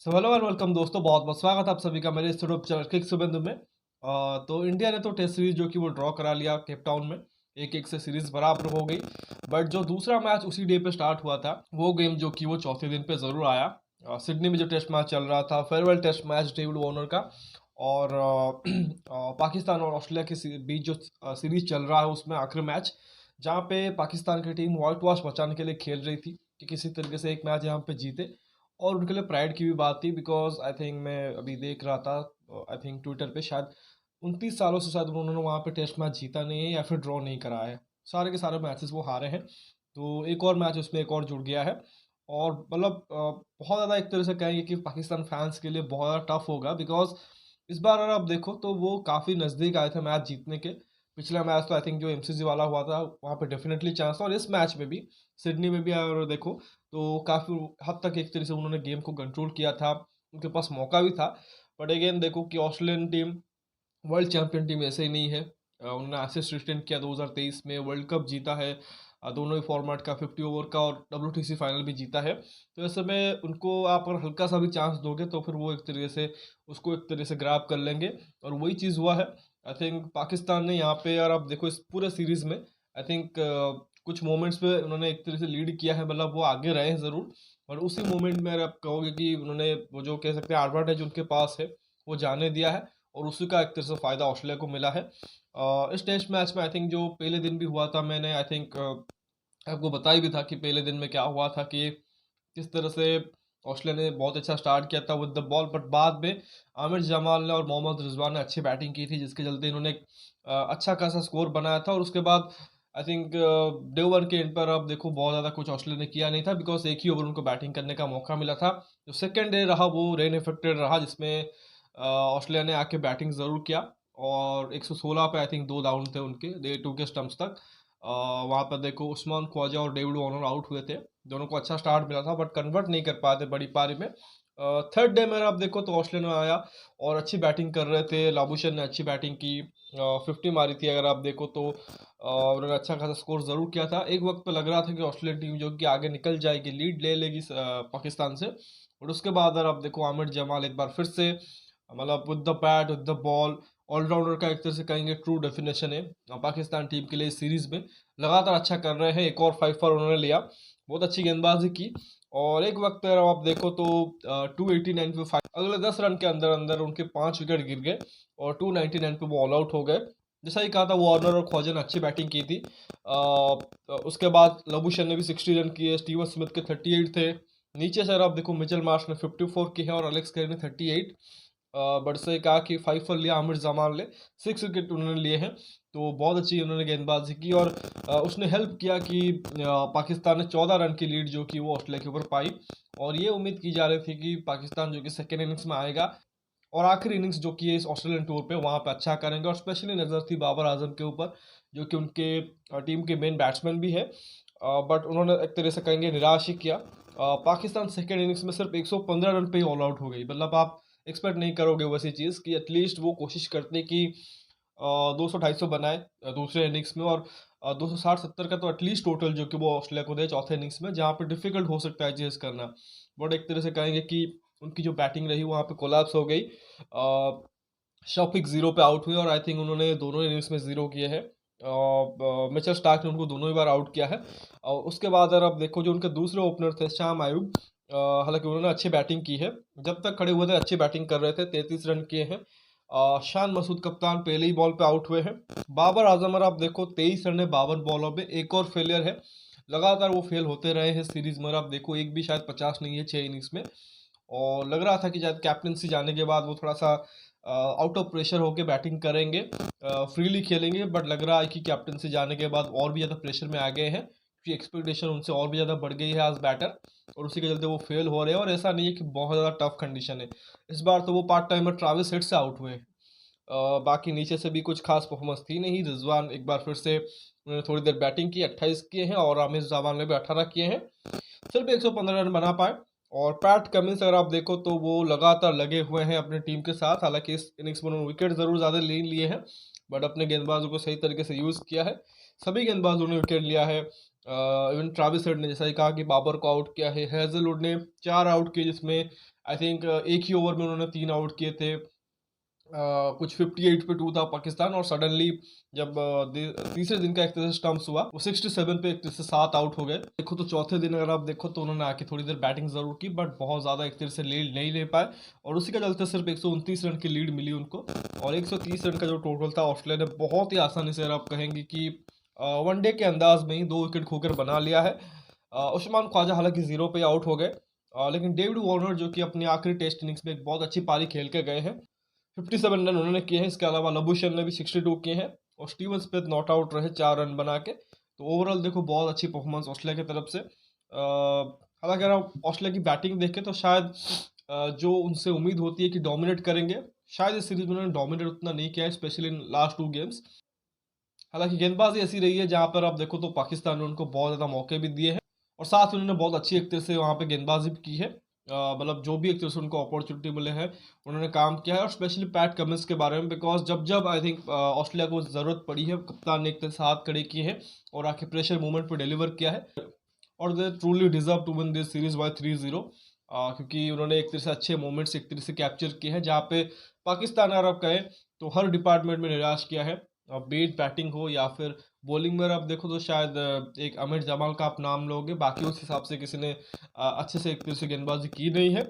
So hello and welcome दोस्तों, बहुत बहुत स्वागत है आप सभी का मेरे इस यूट्यूब चैनल किक सुबंधु में। तो इंडिया ने तो टेस्ट सीरीज जो कि वो ड्रॉ करा लिया केप टाउन में। 1-1 से सीरीज बराबर हो गई। बट जो दूसरा मैच उसी डे पे स्टार्ट हुआ था, वो गेम जो कि वो चौथे दिन पे ज़रूर आया। सिडनी में जो टेस्ट मैच चल रहा था, farewell test match David Warner का। और पाकिस्तान और ऑस्ट्रेलिया के बीच जो सीरीज चल रहा है, उसमें आखिरी मैच जहाँ पे पाकिस्तान की टीम व्हाइट वॉश बचाने के लिए खेल रही थी कि किसी तरीके से एक मैच यहाँ पे जीते। और उनके लिए प्राइड की भी बात थी, बिकॉज आई थिंक मैं अभी देख रहा था, आई थिंक ट्विटर पे शायद 29 सालों से शायद उन्होंने वहाँ पे टेस्ट मैच जीता नहीं है या फिर ड्रॉ नहीं कराया है। सारे के सारे मैचेस वो हारे हैं। तो एक और मैच उसमें एक और जुड़ गया है। और मतलब बहुत ज़्यादा एक तरह से कहेंगे कि पाकिस्तान फैंस के लिए बहुत ज़्यादा टफ होगा, बिकॉज इस बार अगर आप देखो तो वो काफ़ी नज़दीक आए थे मैच जीतने के। पिछला मैच तो आई थिंक जो एमसीजी वाला हुआ था, वहाँ पे डेफिनेटली चांस था, और इस मैच में भी सिडनी में भी अगर देखो तो काफ़ी हद तक एक तरह से उन्होंने गेम को कंट्रोल किया था। उनके पास मौका भी था। बट अगेन देखो कि Australian team world champion team ऐसे ही नहीं है। उन्होंने एसिस्ट रिटेन किया 2023 में, वर्ल्ड कप जीता है। दोनों ही फॉर्मेट का 50 ओवर का, और WTC फाइनल भी जीता है। तो ऐसे में उनको आप अगर हल्का सा भी चांस दोगे तो फिर वो एक तरीके से उसको एक तरह से ग्रैब कर लेंगे। और वही चीज़ हुआ है। आई थिंक पाकिस्तान ने यहाँ पे, यार आप देखो इस पूरे सीरीज में आई थिंक कुछ मोमेंट्स पे उन्होंने एक तरह से लीड किया है, मतलब वो आगे रहे हैं ज़रूर। और उसी मोमेंट में अगर आप कहोगे कि उन्होंने वो जो कह सकते हैं एडवांटेज उनके पास है, वो जाने दिया है। और उसी का एक तरह से फ़ायदा ऑस्ट्रेलिया को मिला है। इस टेस्ट मैच में आई थिंक जो पहले दिन भी हुआ था, मैंने आई थिंक आपको बताया भी था कि पहले दिन में क्या हुआ था, कि किस तरह से ऑस्ट्रेलिया ने बहुत अच्छा स्टार्ट किया था विद द बॉल। बट बाद में आमिर जमाल ने और मोहम्मद रिजवान ने अच्छी बैटिंग की थी, जिसके चलते इन्होंने एक अच्छा खासा स्कोर बनाया था। और उसके बाद आई थिंक डे ओवर के एंड पर अब देखो बहुत ज़्यादा कुछ ऑस्ट्रेलिया ने किया नहीं था, बिकॉज एक ही ओवर उनको बैटिंग करने का मौका मिला था। जो सेकेंड डे रहा वो रेन इफेक्टेड रहा, जिसमें ऑस्ट्रेलिया ने आके बैटिंग ज़रूर किया। और 116 पे आई थिंक 2 डाउन थे उनके डे 2 के स्टम्प्स तक। वहाँ पर देखो उस्मान ख्वाजा और डेविड वार्नर आउट हुए थे। दोनों को अच्छा स्टार्ट मिला था, बट कन्वर्ट नहीं कर पाए थे बड़ी पारी में। थर्ड डे में आप देखो तो ऑस्ट्रेलिया में आया और अच्छी बैटिंग कर रहे थे। लाबुशन ने अच्छी बैटिंग की, 50 मारी थी अगर आप देखो तो। उन्होंने अच्छा खासा स्कोर ज़रूर किया था। एक वक्त पे लग रहा था कि ऑस्ट्रेलियन टीम जो कि आगे निकल जाएगी, लीड ले लेगी पाकिस्तान से। और उसके बाद अगर आप देखो आमिर जमाल एक बार फिर से, मतलब with the bat with the ball, allrounder का एक तरह से कहेंगे ट्रू डेफिनेशन है। पाकिस्तान टीम के लिए इस सीरीज में लगातार अच्छा कर रहे हैं। एक और 5 पर उन्होंने लिया, बहुत अच्छी गेंदबाजी की। और एक वक्त अगर आप देखो तो 289 पे अगले 10 रन के अंदर अंदर उनके 5 विकेट गिर गए, और 299 पे वो ऑल आउट हो गए। जैसा ही कहा था, वार्नर और ख्वाजा ने अच्छी बैटिंग की थी। उसके बाद लबुशन ने भी 60 रन किए, स्टीवन स्मिथ के 38 थे। नीचे से अगर आप देखो मिचेल मार्श ने 54 की है, और अलेक्स कैरी ने 38। बट से कहा कि 5 पर लिया आमिर जमान ने, 6 विकेट उन्होंने लिए हैं। तो बहुत अच्छी उन्होंने गेंदबाजी की, और उसने हेल्प किया कि पाकिस्तान ने 14 रन की लीड जो कि वो ऑस्ट्रेलिया के ऊपर पाई। और ये उम्मीद की जा रही थी कि पाकिस्तान जो कि सेकेंड इनिंग्स में आएगा, और आखिरी इनिंग्स जो कि है इस ऑस्ट्रेलियन टूर पे वहाँ पे अच्छा करेंगे। और स्पेशली नज़र थी बाबर आजम के ऊपर, जो कि उनके टीम के मेन बैट्समैन भी है। बट उन्होंने एक तरह से कहेंगे निराश ही किया। पाकिस्तान सेकेंड इनिंग्स में सिर्फ 115 रन पे ही ऑल आउट हो गई। मतलब आप एक्सपेक्ट नहीं करोगे वैसी चीज़ कि एटलीस्ट वो कोशिश करते कि 200-250 बनाए दूसरे इनिंग्स में। और 260-70 का तो एटलीस्ट टोटल जो कि वो ऑस्ट्रेलिया को दे चौथे इनिंग्स में, जहाँ पे डिफिकल्ट हो सकता है चेस करना। बट एक तरह से कहेंगे कि उनकी जो बैटिंग रही वहाँ पे कोलैप्स हो गई। शॉपिक जीरो पे आउट हुए, और आई थिंक उन्होंने दोनों इनिंग्स में जीरो किए हैं। मिचेल स्टार्क ने उनको दोनों ही बार आउट किया है। और उसके बाद अगर आप देखो जो उनके दूसरे ओपनर थे शाम आयुब, हालांकि उन्होंने अच्छी बैटिंग की है। जब तक खड़े हुए थे अच्छी बैटिंग कर रहे थे, 33 रन किए हैं। शान मसूद कप्तान पहले ही बॉल पे आउट हुए हैं। बाबर आजम अगर आप देखो 23 रन है 52 बॉलों पे, एक और फेलियर है। लगातार वो फेल होते रहे हैं सीरीज में। आप देखो एक भी शायद 50 नहीं है 6 इनिंग्स में। और लग रहा था कि शायद कैप्टनसी जाने के बाद वो थोड़ा सा आउट ऑफ प्रेशर होके बैटिंग करेंगे, फ्रीली खेलेंगे। बट लग रहा है कि कैप्टनसी जाने के बाद और भी ज़्यादा प्रेशर में आ गए हैं, क्योंकि एक्सपेक्टेशन उनसे और भी ज़्यादा बढ़ गई है एज बैटर। और उसी के चलते वो फेल हो रहे हैं। और ऐसा नहीं है कि बहुत ज़्यादा टफ कंडीशन है। इस बार तो वो पार्ट टाइमर ट्राविस हेड से आउट हुए हैं। बाकी नीचे से भी कुछ खास परफॉर्मेंस थी नहीं। रिजवान एक बार फिर से उन्होंने थोड़ी देर बैटिंग की, 28 किए हैं, और आमिर जवान ने भी 18 किए हैं। सिर्फ 115 रन बना पाए। और पैट कमिंस अगर आप देखो तो वो लगातार लगे हुए हैं अपनी टीम के साथ। हालांकि इस इनिंग्स में उन्होंने विकेट ज़रूर ज़्यादा ले लिए हैं, बट अपने गेंदबाजों को सही तरीके से यूज़ किया है। सभी गेंदबाजों ने विकेट लिया है। इवन ट्राविस हेड ने जैसा ही कहा कि बाबर को आउट किया है। हेजलवुड ने 4 आउट किए, जिसमें आई थिंक एक ही ओवर में उन्होंने 3 आउट किए थे। कुछ 58 पे 2 था पाकिस्तान, और सडनली जब तीसरे दिन का एक तरह से स्टम्प्स हुआ, वो 67 पे एक तरह से 7 आउट हो गए। देखो तो चौथे दिन अगर आप देखो तो उन्होंने आके थोड़ी देर बैटिंग जरूर की, बट बहुत ज़्यादा एक तरह से लीड नहीं ले पाए, और उसी के चलते सिर्फ 129 रन की लीड मिली उनको। और 130 रन का जो टोटल था ऑस्ट्रेलिया ने बहुत ही आसानी से, अगर आप कहेंगे कि वनडे के अंदाज में ही 2 विकेट खोकर बना लिया है। उस्मान ख्वाजा हालांकि 0 पे आउट हो गए, लेकिन डेविड वार्नर जो कि अपनी आखिरी टेस्ट इनिंग्स में एक बहुत अच्छी पारी खेल के गए हैं, 57 रन उन्होंने किए हैं। इसके अलावा लबुशेन ने भी 62 किए हैं, और स्टीवन स्मिथ नॉट आउट रहे 4 रन बना के। तो ओवरऑल देखो बहुत अच्छी परफॉर्मेंस ऑस्ट्रेलिया की तरफ से। हालांकि अगर आप ऑस्ट्रेलिया की बैटिंग देखें तो शायद जो उनसे उम्मीद होती है कि डोमिनेट करेंगे, शायद इस सीरीज में उन्होंने डोमिनेट उतना नहीं किया है, स्पेशली इन लास्ट 2 गेम्स। हालांकि गेंदबाजी ऐसी रही है जहां पर आप देखो तो पाकिस्तान ने उनको बहुत ज़्यादा मौके भी दिए हैं, और साथ ही उन्होंने बहुत अच्छी एक तरह से वहाँ पे गेंदबाजी भी की है। मतलब जो भी एक तरह से उनको अपॉर्चुनिटी मिले हैं उन्होंने काम किया है, और स्पेशली पैट कमिंस के बारे में, बिकॉज जब जब आई थिंक ऑस्ट्रेलिया को ज़रूरत पड़ी है, कप्तान ने एक तरह से हाथ खड़े किए हैं और आके प्रेशर मूवमेंट पर डिलीवर किया है, और they truly deserve to win this series by 3-0। क्योंकि उन्होंने एक तरह से अच्छे मोमेंट्स एक तरह से कैप्चर किए हैं, जहाँ पे पाकिस्तान अगर आप कहें तो हर डिपार्टमेंट में निराश किया है, बीट बैटिंग हो या फिर बॉलिंग में आप देखो तो शायद एक आमिर जमाल का आप नाम लोगे, बाकी उस हिसाब से किसी ने अच्छे से एक तरह से गेंदबाजी की नहीं है।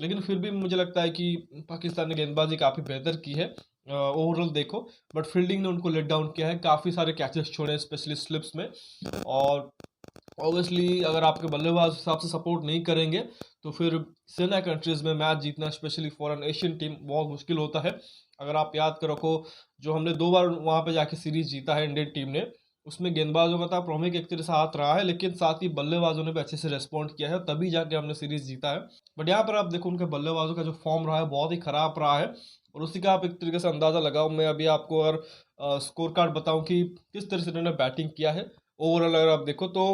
लेकिन फिर भी मुझे लगता है कि पाकिस्तान ने गेंदबाजी काफ़ी बेहतर की है ओवरऑल देखो, बट फील्डिंग ने उनको लेट डाउन किया है, काफ़ी सारे कैचेस छोड़े स्पेशली स्लिप्स में। और ऑब्वियसली अगर आपके बल्लेबाज उस हिसाब से सपोर्ट नहीं करेंगे तो फिर सेना कंट्रीज में मैच जीतना specially for an Asian team बहुत मुश्किल होता है। अगर आप याद कर रखो, जो हमने 2 बार वहाँ पे जाके सीरीज जीता है इंडियन टीम ने, उसमें गेंदबाजों का था प्रमुख एक तरह से हाथ रहा है, लेकिन साथ ही बल्लेबाजों ने भी अच्छे से रेस्पॉन्ड किया है, तभी जाके हमने सीरीज जीता है। बट यहाँ पर आप देखो उनके बल्लेबाजों का जो फॉर्म रहा है बहुत ही खराब रहा है, और उसी का आप एक तरीके से अंदाज़ा लगाओ। मैं अभी आपको अगर स्कोर कार्ड बताऊँ कि किस तरह से उन्होंने बैटिंग किया है ओवरऑल, अगर आप देखो तो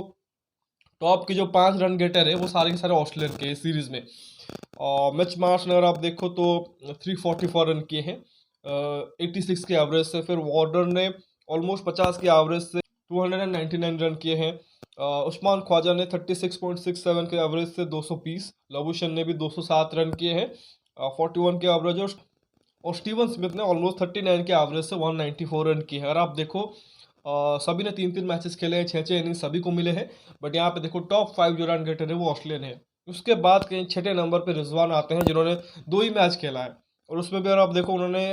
टॉप के जो 5 रन गेटर है वो सारे के सारे ऑस्ट्रेलियन के सीरीज में। और मिच मार्श ने अगर आप देखो तो 344 रन किए हैं 86 के एवरेज से। फिर वार्नर ने ऑलमोस्ट 50 के एवरेज से 299 रन किए हैं। उस्मान ख्वाजा ने 36.67 के एवरेज से 220। लबुशेन ने भी 207 रन किए हैं 41 के एवरेज, और स्टीवन स्मिथ ने ऑलमोस्ट 39 के एवरेज से 194 रन किए हैं। अगर आप देखो सभी ने 3-3 मैचेस खेले हैं, 6-6 इनिंग सभी को मिले हैं, बट यहाँ पे देखो टॉप 5 जो रन गेटर है वो ऑस्ट्रेलियन है। उसके बाद कहीं 6ठे नंबर पे रिजवान आते हैं जिन्होंने 2 ही मैच खेला है, और उसमें भी अगर आप देखो उन्होंने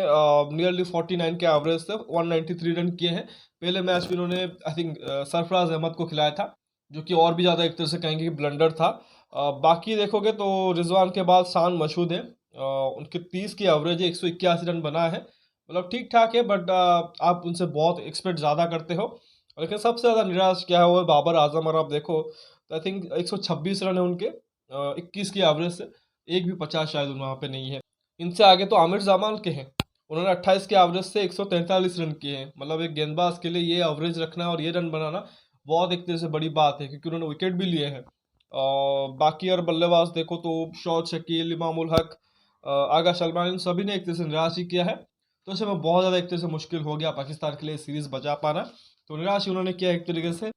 नियरली 49 के एवरेज से 193 रन किए हैं। पहले मैच में उन्होंने आई थिंक सरफराज अहमद को खिलाया था, जो कि और भी ज़्यादा एक तरह से कहेंगे कि ब्लंडर था। बाकी देखोगे तो रिजवान के बाद शान मशहूद है, उनके 30 की एवरेज है, 181 रन बना है, मतलब ठीक ठाक है, बट आप उनसे बहुत एक्सपेक्ट ज़्यादा करते हो। लेकिन सबसे ज़्यादा निराश क्या है वो है बाबर आजम। और आप देखो तो आई थिंक 126 रन है उनके 21 की एवरेज से, एक भी 50 शायद वहाँ पे नहीं है। इनसे आगे तो आमिर जमाल के हैं, उन्होंने 28 के एवरेज से 143 रन किए हैं। मतलब एक गेंदबाज के लिए ये एवरेज रखना और ये रन बनाना बहुत एक तरह से बड़ी बात है, क्योंकि उन्होंने विकेट भी लिए हैं। और बाकी और बल्लेबाज देखो तो शौद शकील, इमामुल हक, आगा सलमान, इन सभी ने एक तरह से निराश ही किया है। तो ऐसे में बहुत ज़्यादा एक तरह से मुश्किल हो गया पाकिस्तान के लिए सीरीज़ बचा पाना, तो निराश ही उन्होंने किया एक तरीके से।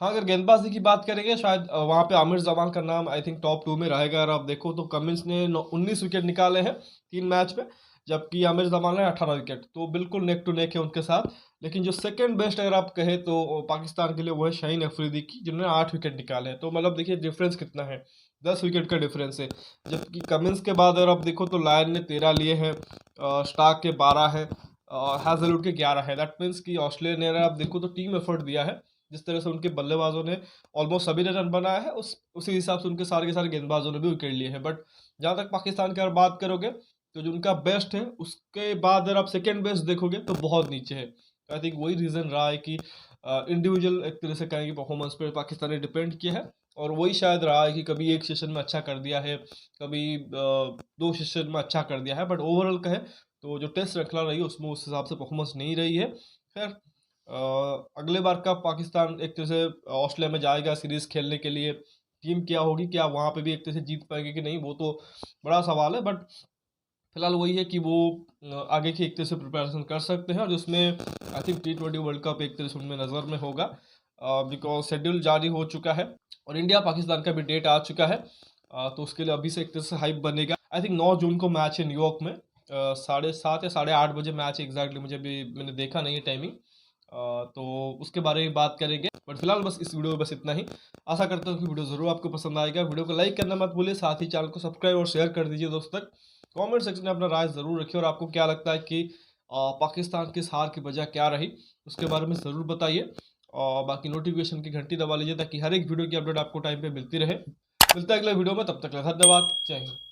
हाँ, अगर गेंदबाजी की बात करेंगे शायद वहाँ पे आमिर जमान का नाम आई थिंक टॉप 2 में रहेगा। अगर आप देखो तो कमिंस ने 19 विकेट निकाले हैं 3 मैच में, जबकि आमिर जमान ने 18 विकेट, तो बिल्कुल नेक टू नेक है उनके साथ। लेकिन जो सेकंड बेस्ट अगर आप कहें तो पाकिस्तान के लिए वो है शाहीन अफरीदी की, जिन्होंने 8 विकेट निकाले हैं। तो मतलब देखिए डिफरेंस कितना है, 10 विकेट का डिफरेंस है। जबकि कमिंस के बाद अगर आप देखो तो लायन ने 13 लिए हैं, स्टार्क के 12 है, हैजलवुड के 11 है। दैट मीन्स कि ऑस्ट्रेलिया ने अगर आप देखो तो टीम एफर्ट दिया है। जिस तरह से उनके बल्लेबाजों ने ऑलमोस्ट सभी ने रन बनाया है, उसी हिसाब से उनके सारे के सारे गेंदबाजों ने भी विकेट लिए हैं। बट जहाँ तक पाकिस्तान की अगर बात करोगे तो जो उनका बेस्ट है उसके बाद अगर आप सेकेंड बेस्ट देखोगे तो बहुत नीचे है। आई थिंक वही रीज़न रहा है कि इंडिविजुअल एक तरह से कहेंगे परफॉर्मेंस पर पाकिस्तान ने डिपेंड किया है, और वही शायद रहा है कि कभी एक सेशन में अच्छा कर दिया है, कभी 2 सेशन में अच्छा कर दिया है, बट ओवरऑल कहे तो जो टेस्ट श्रृंखला रही है उसमें उस हिसाब से परफॉर्मेंस नहीं रही है। खैर अगले बार का पाकिस्तान एक तरह से ऑस्ट्रेलिया में जाएगा सीरीज़ खेलने के लिए, टीम क्या होगी, क्या वहाँ पे भी एक तरह से जीत पाएंगे कि नहीं, वो तो बड़ा सवाल है। बट फिलहाल वही है कि वो आगे की एक तरह से प्रिपरेशन कर सकते हैं, और जिसमें I think T20 world cup एक तरह से उनमें नज़र में होगा, बिकॉज शेड्यूल जारी हो चुका है और इंडिया पाकिस्तान का भी डेट आ चुका है। तो उसके लिए अभी से एक तरह से हाइप बनेगा। आई थिंक 9 जून को मैच है न्यूयॉर्क में, 7:30 या 8:30 बजे मैच है एग्जैक्टली, मुझे भी मैंने देखा नहीं है टाइमिंग। तो उसके बारे में बात करेंगे, बट फिलहाल बस इस वीडियो में बस इतना ही। आशा करता हूँ कि वीडियो ज़रूर आपको पसंद आएगा। वीडियो को लाइक करना मत भूलिए, साथ ही चैनल को सब्सक्राइब और शेयर कर दीजिए दोस्तों तक। कमेंट सेक्शन में अपना राय ज़रूर रखिए, और आपको क्या लगता है कि पाकिस्तान की इस हार की वजह क्या रही, उसके बारे में ज़रूर बताइए। और बाकी नोटिफिकेशन की घंटी दबा लीजिए ताकि हर एक वीडियो की अपडेट आपको टाइम पे मिलती रहे। मिलता है अगले वीडियो में, तब तक के लिए धन्यवाद। जय हिंद।